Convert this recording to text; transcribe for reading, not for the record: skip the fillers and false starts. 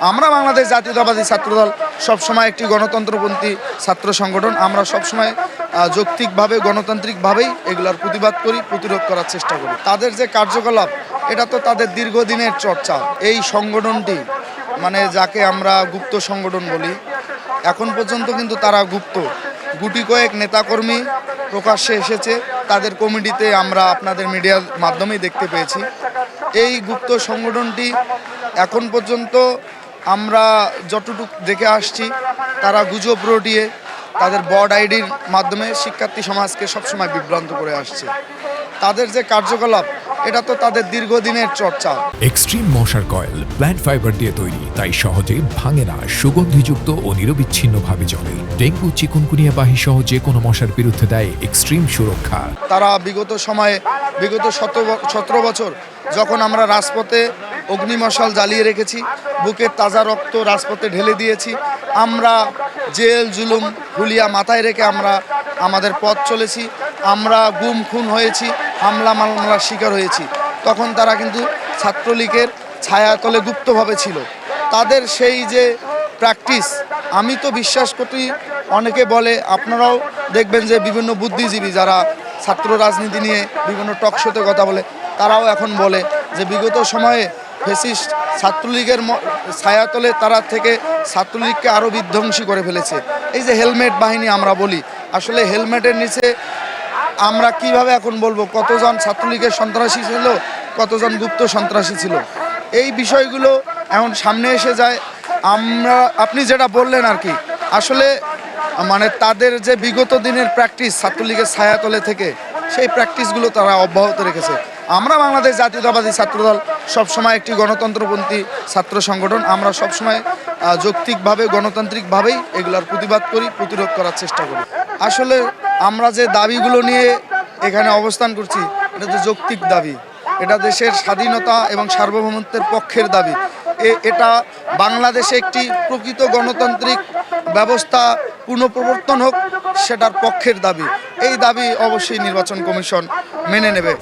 আমরা বাংলাদেশ জাতীয়তাবাদী ছাত্রদল সবসময় একটি গণতন্ত্রপন্থী ছাত্র সংগঠন। আমরা সবসময় যৌক্তিকভাবে গণতান্ত্রিকভাবেই এগুলোর প্রতিবাদ করি, প্রতিরোধ করার চেষ্টা করি। তাদের যে কার্যকলাপ, এটা তো তাদের দীর্ঘদিনের চর্চা। এই সংগঠনটি মানে যাকে আমরা গুপ্ত সংগঠন বলি, এখন পর্যন্ত কিন্তু তারা গুপ্ত। গুটি কয়েক নেতাকর্মী প্রকাশ্যে এসেছে, তাদের কমিটিতে আমরা আপনাদের মিডিয়ার মাধ্যমেই দেখতে পেয়েছি। এই গুপ্ত সংগঠনটি এখন পর্যন্ত আমরা যতটুকু দেখে আসছি, তারা গুজব রটিয়ে তাদের বড আইডির মাধ্যমে শিক্ষার্থী সমাজকে সবসময় বিভ্রান্ত করে আসছে। তাদের যে কার্যকলাপ, এটা তো তাদের দীর্ঘদিনের চর্চা। এক্সট্রিম মশার কয়েল প্ল্যান্ট ফাইবার দিয়ে তৈরি, তাই সহজে ভাঙে না, সুগন্ধিযুক্ত ও নিরবিচ্ছিন্নভাবে জ্বলে। ডেঙ্গু, চিকুনগুনিয়া বাহি সহ যে কোনো মশার বিরুদ্ধে দেয় এক্সট্রিম সুরক্ষা। তারা বিগত 17 বছর যখন আমরা রাজপথে অগ্নিমশাল জ্বালিয়ে রেখেছি, বুকের তাজা রক্ত রাজপথে ঢেলে দিয়েছি, আমরা জেল জুলুম হুলিয়া মাথায় রেখে আমরা আমাদের পথ চলেছি, আমরা গুম খুন হয়েছি, হামলা মামলার শিকার হয়েছি, তখন তারা কিন্তু ছাত্রলীগের ছায়াতলে গুপ্তভাবে ছিল। তাদের সেই যে প্র্যাকটিস, আমি তো বিশ্বাস করি, অনেকে বলে, আপনারাও দেখবেন যে বিভিন্ন বুদ্ধিজীবী যারা ছাত্র রাজনীতি নিয়ে বিভিন্ন টকশোতে কথা বলে, তারাও এখন বলে যে বিগত সময়ে ফ্যাসিস্ট ছাত্রলীগের ছায়াতলে তারা থেকে ছাত্রলীগকে আরও বিধ্বংসী করে ফেলেছে। এই যে হেলমেট বাহিনী আমরা বলি, আসলে হেলমেটের নিচে আমরা কিভাবে এখন বলবো কতজন ছাত্রলীগের সন্ত্রাসী ছিল, কতজন গুপ্ত সন্ত্রাসী ছিল। এই বিষয়গুলো এখন সামনে এসে যায়। আপনি যেটা বললেন আর কি, আসলে মানে তাদের যে বিগত দিনের প্র্যাকটিস ছাত্রলীগের ছায়াতলে থেকে, সেই প্র্যাকটিসগুলো তারা অব্যাহত রেখেছে। আমরা বাংলাদেশ জাতীয়তাবাদী ছাত্রদল সবসময় একটি গণতন্ত্রপন্থী ছাত্র সংগঠন। আমরা সবসময় যৌক্তিকভাবে গণতান্ত্রিকভাবেই এগুলোর প্রতিবাদ করি, প্রতিরোধ করার চেষ্টা করি। আসলে আমরা যে দাবিগুলো নিয়ে এখানে অবস্থান করছি, এটা তো যৌক্তিক দাবি, এটা দেশের স্বাধীনতা এবং সার্বভৌমত্বের পক্ষের দাবি। এটা বাংলাদেশে একটি প্রকৃত গণতান্ত্রিক ব্যবস্থা পুনঃপ্রবর্তন হোক, সেটার পক্ষের দাবি। এই দাবি অবশ্যই নির্বাচন কমিশন মেনে নেবে।